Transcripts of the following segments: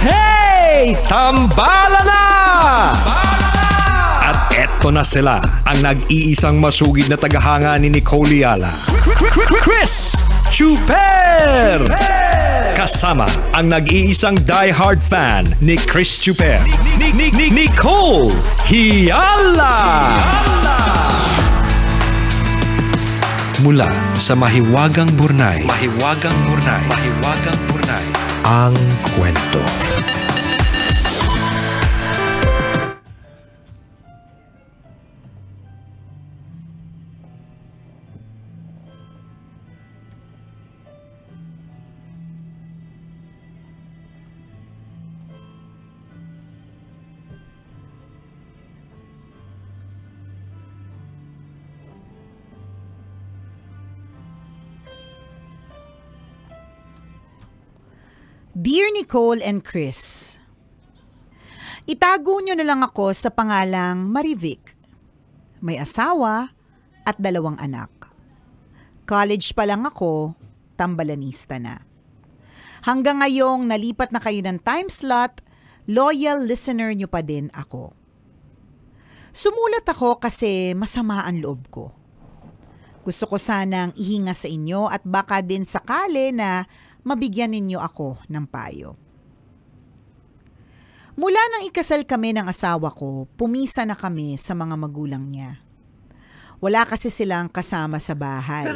Hey! Tambala na! At eto na sila, ang nag-iisang masugid na tagahanga ni Nicole Yala. Chris Chuper! Kasama ang nag-iisang die-hard fan ni Chris Chuper. Nicole Yala! Mula sa Mahiwagang Burnay, ang kwento. Dear Nicole and Chris, itago nyo na lang ako sa pangalang Marivic. May asawa at 2 anak. College pa lang ako, tambalanista na. Hanggang ngayong nalipat na kayo ng time slot, loyal listener nyo pa din ako. Sumulat ako kasi masama ang loob ko. Gusto ko sanang ihinga sa inyo at baka din sakali na mabigyan ninyo ako ng payo. Mula nang ikasal kami ng asawa ko, pumisa na kami sa mga magulang niya. Wala kasi silang kasama sa bahay.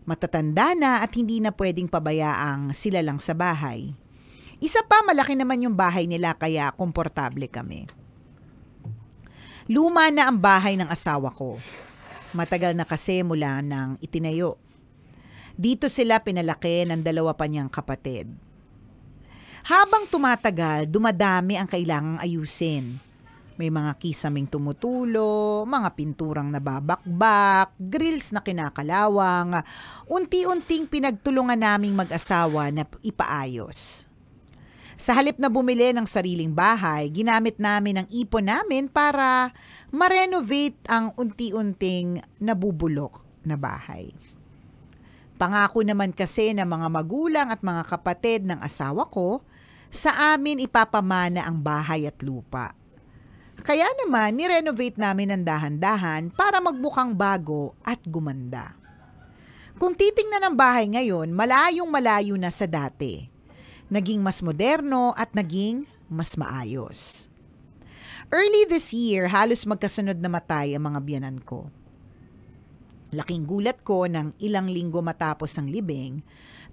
Matatanda na at hindi na pwedeng pabayaang sila lang sa bahay. Isa pa, malaki naman yung bahay nila kaya komportable kami. Luma na ang bahay ng asawa ko. Matagal na kasi mula nang itinayo. Dito sila pinalaki ng 2 pa niyang kapatid. Habang tumatagal, dumadami ang kailangang ayusin. May mga kisaming tumutulo, mga pinturang nababakbak, grills na kinakalawang, unti-unting pinagtulungan naming mag-asawa na ipaayos. Sa halip na bumili ng sariling bahay, ginamit namin ang ipon namin para ma-renovate ang unti-unting nabubulok na bahay. Pangako naman kasi ng mga magulang at mga kapatid ng asawa ko, sa amin ipapamana ang bahay at lupa. Kaya naman, nirenovate namin ng dahan-dahan para magbukang bago at gumanda. Kung titingnan ang bahay ngayon, malayong-malayo na sa dati. Naging mas moderno at naging mas maayos. Early this year, halos magkasunod na matay ang mga biyanan ko. Laking gulat ko nang ilang linggo matapos ang libing,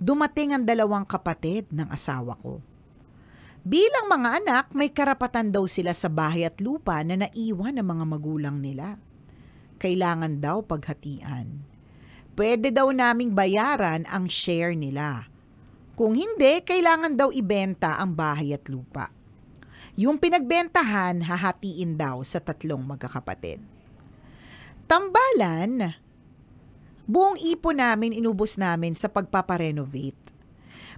dumating ang 2 kapatid ng asawa ko. Bilang mga anak, may karapatan daw sila sa bahay at lupa na naiwan ng mga magulang nila. Kailangan daw paghatian. Pwede daw naming bayaran ang share nila. Kung hindi, kailangan daw ibenta ang bahay at lupa. Yung pinagbentahan, hahatiin daw sa 3 magkakapatid. Tambalan, buong ipon namin inubos namin sa pagpaparenovate.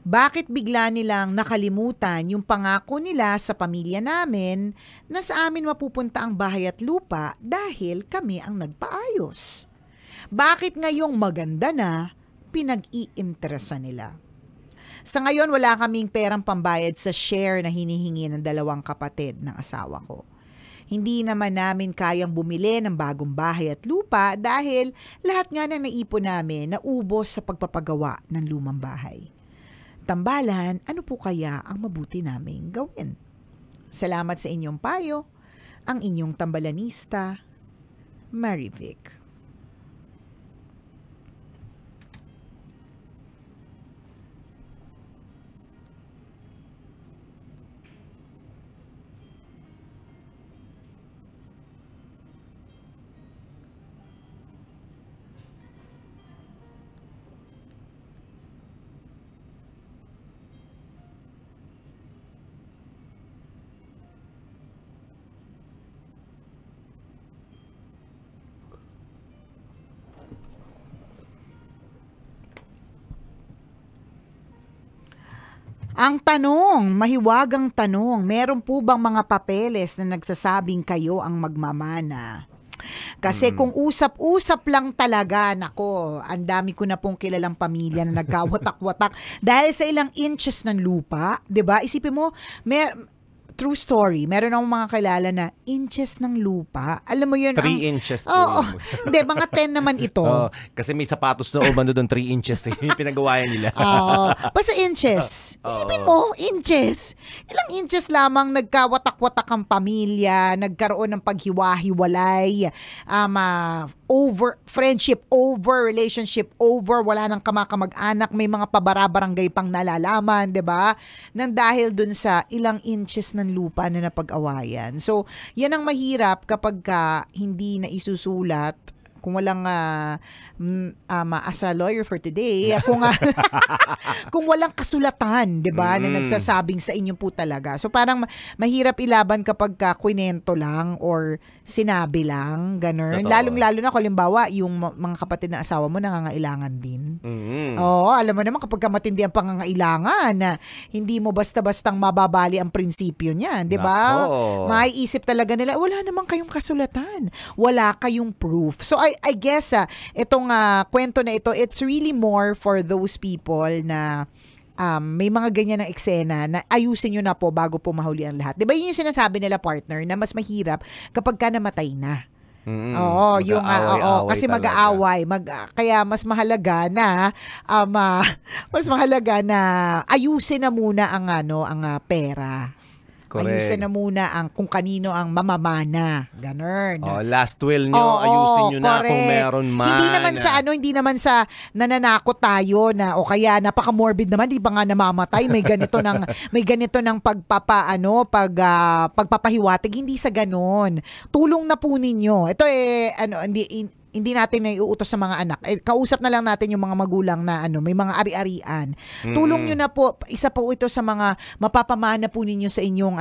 Bakit bigla nilang nakalimutan yung pangako nila sa pamilya namin na sa amin mapupunta ang bahay at lupa dahil kami ang nagpaayos? Bakit ngayong maganda na, pinag-iinteresan nila? Sa ngayon wala kaming perang pambayad sa share na hinihingi ng 2 kapatid ng asawa ko. Hindi naman namin kayang bumili ng bagong bahay at lupa dahil lahat nga ng naipon namin naubos sa pagpapagawa ng lumang bahay. Tambalan, ano po kaya ang mabuti naming gawin? Salamat sa inyong payo, ang inyong tambalanista, Marivic. Ang tanong, mahiwagang tanong, meron po bang mga papeles na nagsasabing kayo ang magmamana? Kasi kung usap-usap lang talaga, nako, ang dami ko na pong kilalang pamilya na nagkawatak-watak dahil sa ilang inches ng lupa, 'di ba? Isipin mo, true story, meron akong mga kilala na inches ng lupa. Alam mo yun? 3 inches. Oo. Hindi, mga 10 naman ito. Kasi may sapatos na umano doon 3 inches. Yung pinagawayan nila. Basta inches. Isipin mo, inches. Ilang inches lamang nagkawatak-watak ang pamilya, nagkaroon ng paghiwa-hiwalay, over friendship, over relationship, over wala nang kamag-anak, may mga pabara-barangay pang nalalaman, 'di ba? Nang dahil dun sa ilang inches ng lupa na napag-awayan. So, yan ang mahirap kapag hindi na isusulat. Kung walang as a lawyer for today, kung walang kasulatan, 'di ba, na nagsasabing sa inyo po talaga. So parang mahirap ilaban kapag kwinento lang or sinabi lang, ganun. Lalong-lalo na halimbawa yung mga kapatid na asawa mo nangangailangan din. Oo, alam mo naman kapag matindi ang pangangailangan, hindi mo basta-bastang mababali ang prinsipyo niyan, 'di ba? Maiisip talaga nila, wala namang kayong kasulatan. Wala kayong proof. So I guess itong kwento na ito, it's really more for those people na may mga ganyan ng eksena na ayusin nyo na po bago po mahuli ang lahat. Diba yun yung sinasabi nila, partner, na mas mahirap kapag ka namatay na. Oo, yung kasi mag-aaway, kaya mas mahalaga na ayusin na muna ang pera. Correct. Ayusin na muna kung kanino ang mamamana. Ganun. Last will nyo, ayusin nyo na kung meron man. Hindi naman sa nananakot tayo na o kaya napaka-morbid naman, di ba nga namamatay, may ganito ng pagpapahiwatig, hindi sa ganun. Tulong na po ninyo. Ito hindi natin na iuutos sa mga anak. Kausap na lang natin yung mga magulang na may mga ari-arian. Tulong nyo na po, isa po ito sa mga mapapamana po ninyo sa inyong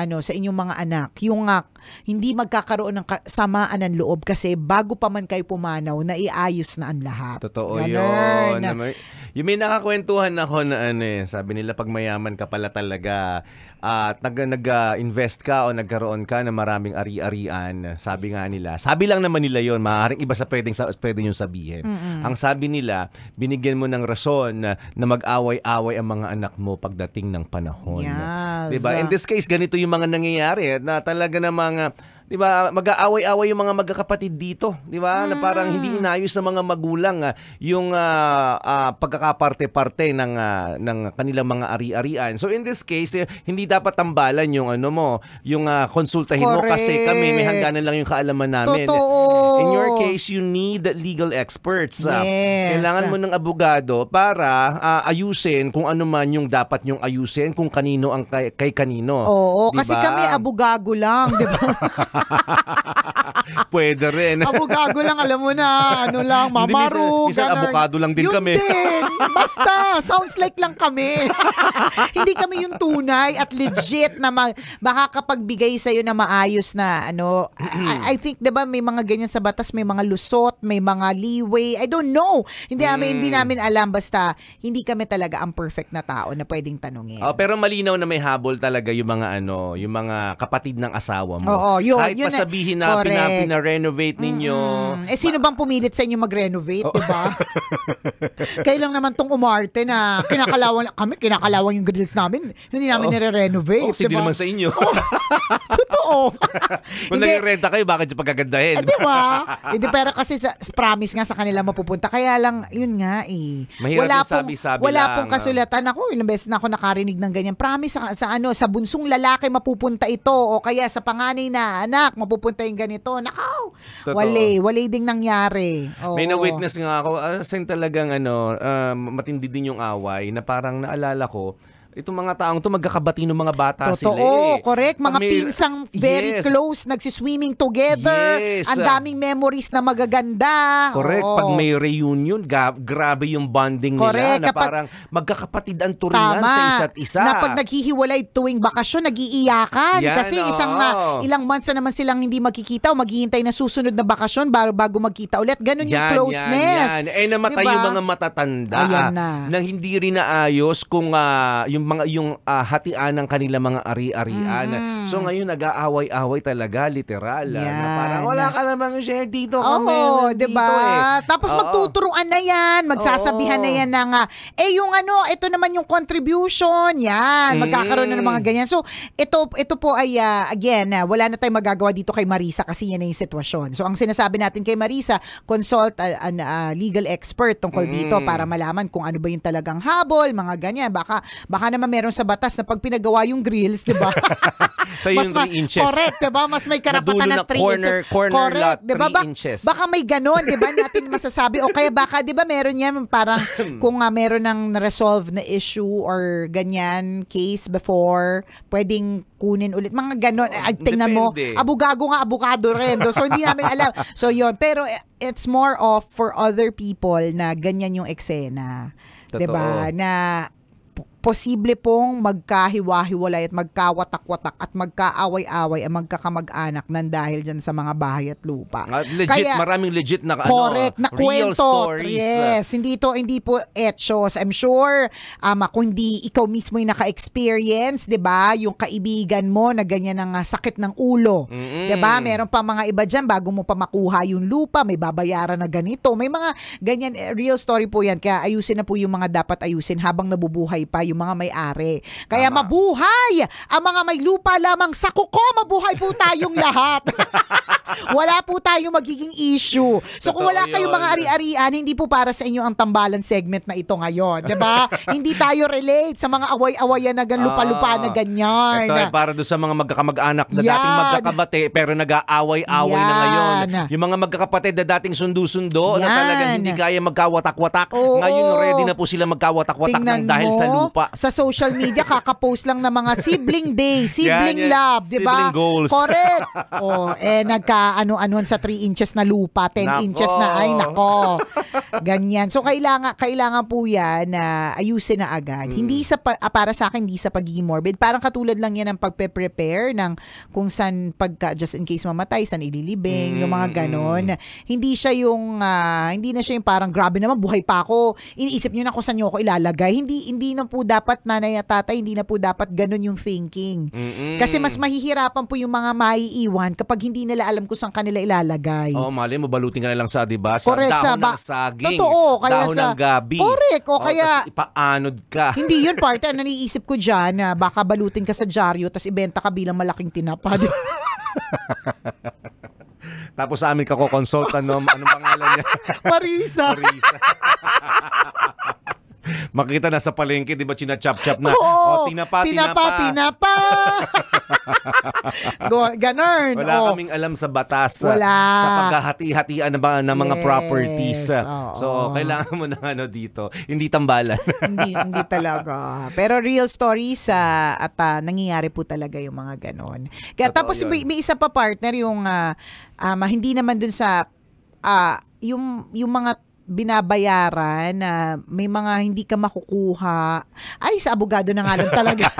mga anak. Yung hindi magkakaroon ng samaan ng loob kasi bago pa man kayo pumanaw, naiayos na ang lahat. Totoo yun. Yung may nakakwentuhan ako na sabi nila pag mayaman ka pala talaga at nag-invest ka o nagkaroon ka ng maraming ari-arian, sabi nga nila. Sabi lang naman nila yon, maaaring iba sa pwede nyo sabihin. Ang sabi nila, binigyan mo ng rason na mag-away-away ang mga anak mo pagdating ng panahon. Yes. Diba? In this case, ganito yung mga nangyayari na talaga na mga diba, mag-aaway-away yung mga magkakapatid dito, diba? Na parang hindi inayos ng mga magulang yung pagkakaparte-parte ng kanilang mga ari-arian. So in this case, hindi dapat tambalan yung yung konsultahin mo kasi kami may hangganan lang yung kaalaman namin. Totoo. In your case, you need legal experts. Yes. Kailangan mo ng abogado para ayusin kung ano man yung dapat nyong ayusin, kung kanino ang kay kanino. Oo, diba? Kasi kami abugago lang, di ba? Pwede rin. Abugago lang, alam mo na, mamaru. Minsan abogado lang din kami. Yun din. Basta, sounds like lang kami. Hindi kami yung tunay at legit na makakapagbigay sa'yo na maayos na, I think, di ba, may mga ganyan sa batas, may mga lusot, may mga leeway. I don't know. Hindi namin alam, basta hindi kami talaga ang perfect na tao na pwedeng tanungin. Pero malinaw na may habol talaga yung mga yung mga kapatid ng asawa mo. Oo, yun. Kahit pasabihin na pina-renovate ninyo. Sino bang pumilit sa inyo mag-renovate, diba? Kayo lang naman tong umarte na kinakalawang yung grills namin. Hindi namin nire-renovate. Sige naman sa inyo. Totoo. Kung nag-renta kayo, bakit yung pagkagandahin? Diba? Pero kasi promise nga sa kanila mapupunta. Kaya lang, yun nga mahirap yung sabi-sabi wala lang. pong kasulatan. Ako, ilang beses na ako nakarinig ng ganyan. Promise sa bunsong lalaki mapupunta ito o kaya sa panganay na anak mapupunta yung ganito. Nakaw! Wale ding nangyari. Oo. May na-witness nga ako. Talagang matindi din yung away na parang naalala ko, itong mga taong to magkakabati ng mga bata sila. Totoo, correct. Mga pinsang very close, nagsiswimming together. Yes. Ang daming memories na magaganda. Correct. Pag may reunion, grabe yung bonding nila na parang magkakapatid ang turingan sa isa't isa. Na pag naghihiwalay tuwing bakasyon, nag-iiyakan. Kasi ilang months na naman silang hindi magkikita o maghihintay na susunod na bakasyon bago magkita ulit. Ganun yung closeness. Namatay yung mga matatanda na hindi rin naayos kung yung yung hatian ng kanila mga ari-arian. So ngayon nag-aaway-away talaga, literal. Na parang wala ka namang share dito. Diba? Tapos magtuturuan na yan, magsasabihan na yan ng yung ito naman yung contribution, yan, magkakaroon na ng mga ganyan. So ito po ay again, wala na tayong magagawa dito kay Marisa kasi yan na yung sitwasyon. So ang sinasabi natin kay Marisa, consult a legal expert tungkol dito para malaman kung ano ba yung talagang habol, mga ganyan. Baka naman meron sa batas na pag pinagawa yung grills, di ba? So yung 3 inches. Correct, di ba? Mas may karapatan ng 3 inches. Corner lot, 3 diba? inches. Baka may ganon, di ba? Natin masasabi. O kaya baka, di ba, meron yan parang kung meron ng resolve na issue or ganyan case before, pwedeng kunin ulit. Mga ganon. Tingnan mo, abogado rin. So, hindi namin alam. So, yun. Pero, it's more of for other people na ganyan yung eksena. Diba? Na posible pong magkahiwa-hiwalay at magkawatak-watak at magkaaway-away ang magkakamag-anak ng dahil dyan sa mga bahay at lupa. Maraming legit na correct, na real kwento. stories. Yes, hindi po etchos. I'm sure kung di ikaw mismo yung naka-experience, 'di ba? Yung kaibigan mo na ganyan ang sakit ng ulo. 'Di ba? Meron pa mga iba diyan bago mo pa makuha yung lupa, may babayaran na ganito. May mga ganyan real story po 'yan. Kaya ayusin na po yung mga dapat ayusin habang nabubuhay pa yung mga may-ari. Kaya mabuhay ang mga may lupa lamang sa kuko, mabuhay po tayong lahat. Wala po tayong magiging issue. So kung wala kayong mga ari-arian, hindi po para sa inyo ang tambalan segment na ito ngayon, 'di ba? Hindi tayo relate sa mga away-awayan na lupa-lupa na ganyan. Ito ay para doon sa mga magkakamag-anak na dating magkakabate pero nag-aaway-away na ngayon. Yung mga magkakapatid na dating sundo-sundo na talagang hindi kaya magkawatak-watak. Ngayon ready na po sila magkawatak-watak ng dahil sa lupa. Sa social media, kakapost lang ng mga sibling day, sibling love, di ba? Sibling goals. Correct. Nagka-ano-anuan sa 3 inches na lupa, 10 inches na, ay nako. Ganyan. So, kailangan po yan na ayusin na agad. Hindi para sa akin, hindi sa pagiging morbid. Parang katulad lang yan ng pagpe-prepare ng kung saan just in case mamatay, saan ililibing, yung mga ganon. Hindi na siya yung parang grabe naman, buhay pa ako. Iniisip nyo na kung saan nyo ako ilalagay. Hindi na po dapat nanay at tatay, hindi na po dapat ganun yung thinking. Kasi mas mahihirapan po yung mga maiiwan kapag hindi nila alam kung saan kanila ilalagay. Mali mo, balutin ka na lang sa, diba? Sa correct, dahon ng saging. Totoo. Dahon ng gabi. Correct. Kaya ipaanod ka. Hindi yun, parte. Naniisip ko dyan na baka balutin ka sa dyaryo tapos ibenta ka bilang malaking tinapad. Tapos sa amin kako-consult, anong pangalan niya? Marisa. Makita na sa palengke, di ba, china-chop-chop na. Tinapa. Ganon. Wala kaming alam sa batas. Wala. Sa paghahati-hatian ng mga properties. So, kailangan mo ng dito. Hindi tambalan. hindi talaga. Pero real stories at nangyayari po talaga yung mga ganon. Kaya tapos may isa pa partner yung hindi naman dun sa yung mga binabayaran na may mga hindi ka makukuha. Ay, sa abogado na nga lang talaga.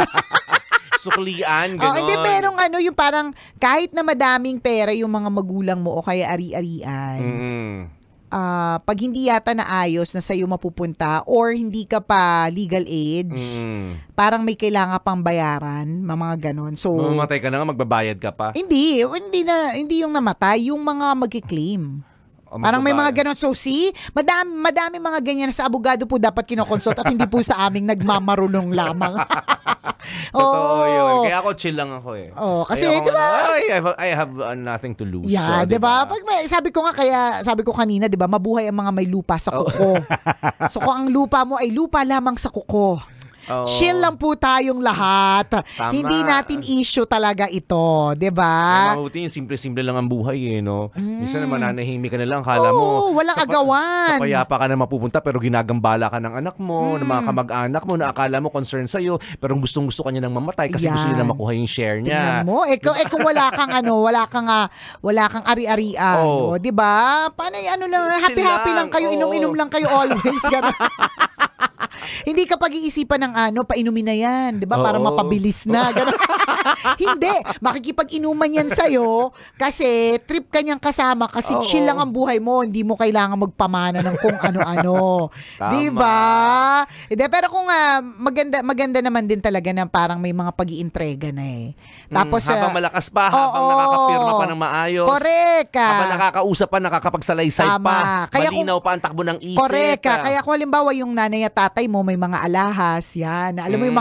Suklian, gano'n. Hindi, merong yung parang kahit na madaming pera yung mga magulang mo o kaya ari-arian, pag hindi yata naayos na sa'yo mapupunta or hindi ka pa legal age, parang may kailangan pang bayaran, mga ganon. So, mamatay ka na nga, magbabayad ka pa? Hindi yung namatay, yung mga magkiklaim. Parang may mga ganon. So see, madami mga ganyan sa abogado po dapat kinokonsult at hindi po sa aming nagmamarunong lamang. Totoo yun. Kaya ako chill lang ako eh. Kasi di ba? I have nothing to lose. Yeah, di ba? Sabi ko kanina, di ba, mabuhay ang mga may lupa sa kuko. So kung ang lupa mo ay lupa lamang sa kuko, chill lang po tayong lahat. Tama. Hindi natin issue talaga ito, 'di ba? Mabuti yung simple-simple lang ang buhay no. Minsan naman nanahimik ka na lang, kala mo walang agawan. Sa payapa ka na mapupunta pero ginagambala ka ng anak mo, ng mga kamag-anak mo na akala mo concerned sa iyo, pero gustong-gusto ka niya nang mamatay kasi gusto niya na makuha yung share niya. Tingnan mo, kung wala kang ari-arian, 'di ba? Paano lang, happy-happy lang kayo, inom-inom lang kayo always, gano'n. Hindi ka pag-iisipan ng painumin na yan, 'di ba? Para mapabilis na. Hindi, makikipag-inuman yan sa'yo kasi trip ka niyang kasama kasi chill lang ang buhay mo, hindi mo kailangan magpamana ng kung ano-ano. Diba? Hindi, pero kung maganda naman din talaga na parang may mga pag-iintrega na eh. Tapos, habang malakas pa, habang nakakapirma pa ng maayos. Correct. Habang nakakausap pa, nakakapagsalaysay pa. Kaya malinaw pa ang takbo ng isip. Correct. Kaya kung halimbawa yung nanay at tatay mo may mga alahas, yan. Alam mo yung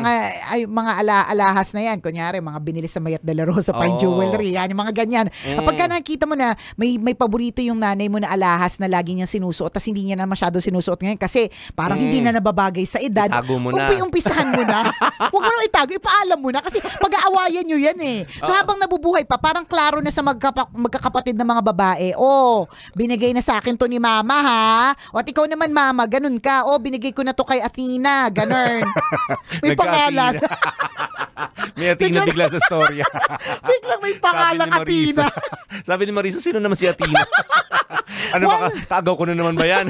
mga alahas na yan. Kunyari, mga binili sa Mayat de la Rosa pang jewelry. Yan, yung mga ganyan. Kapag ka nakikita mo na may paborito yung nanay mo na alahas na lagi niyang sinusuot tapos hindi niya na masyado sinusuot ngayon kasi parang hindi na nababagay sa edad. Itago mo na. Umpisahan mo na. Huwag mo nang itago, ipaalam mo na kasi mag-aawayan nyo yan eh. So habang nabubuhay pa, parang klaro na sa magkakapatid na mga babae, binigay na sa akin to ni mama ha. O at ikaw naman mama, ganun ka. Binigay ko na to kay Athena, ganun. May pangalan. May Athena bigla sa storya. Biglang may pangalan Athena. Sabi ni Marisa, sino naman si Athena? Ano baka, tagaw ko na naman ba yan?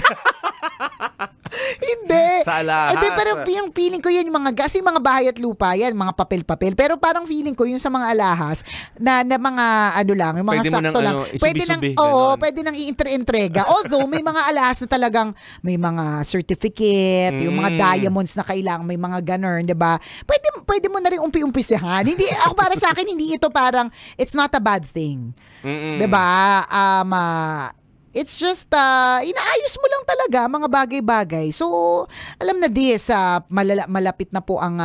Hindi. Sa alahas. Pero yung feeling ko yun, kasi mga bahay at lupa yan, mga papel-papel. Pero parang feeling ko yun sa mga alahas, na mga ano lang, yung mga pwede sakto lang. Pwede nang i-entrega. Although, may mga alahas na talagang may mga certificate, yung mga diamonds na kailangan, may mga ganun, diba? Pwede mo na rin umpi-umpisahan. Hindi, ako para sa akin, hindi ito parang, it's not a bad thing. Diba? It's just, inaayos mo lang talaga mga bagay-bagay. So, alam na malapit na po ang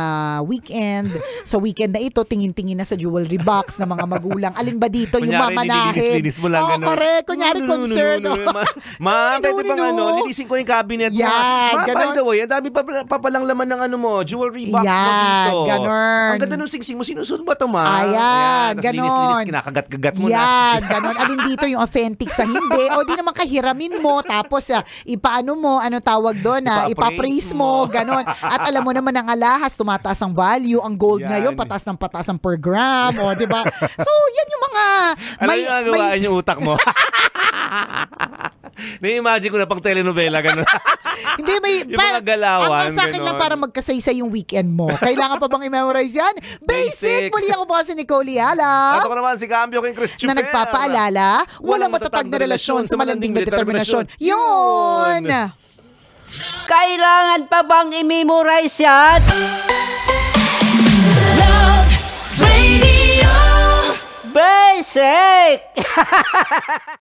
weekend. Sa weekend na ito, tingin-tingin na sa jewelry box ng mga magulang. Alin ba dito yung mamanahin? Nililinis mo lang ganun. Correct. Kunyari concern. Ma, pwede bang linisin ko yung cabinet mo. Ma, by the way, ang dami pa palang laman ng jewelry box mo dito. Ganun. Ang ganda nung singsing mo, sinusunod ba ito, ma? Ayan, ganun. Linis-linis, kinakagat-kagat mo na. Yan, ganun. Alin dito yung authentic sa hindi. O di naman kahiramin mo, tapos ipaano mo, ano tawag doon, ipapraise mo, ganon. At alam mo naman ang alahas, tumataas ang value, ang gold ngayon, patas ng patas ang per gram, di ba? So, yan yung mga... Alam yung magawaan yung utak mo? Na-imagine ko na pang telenovela, gano'n. Hindi, yung mga galawan, ang sa akin lang para magkasaysay yung weekend mo. Kailangan pa bang i-memorize yan? Basic! Muli ako po si Nicole Yala. Ako naman si Cambio King Chris Chuper. Na nagpapaalala, walang matatag na relasyon sa malanding na determinasyon. Yun! Kailangan pa bang i-memorize yan? Love Radio Basic!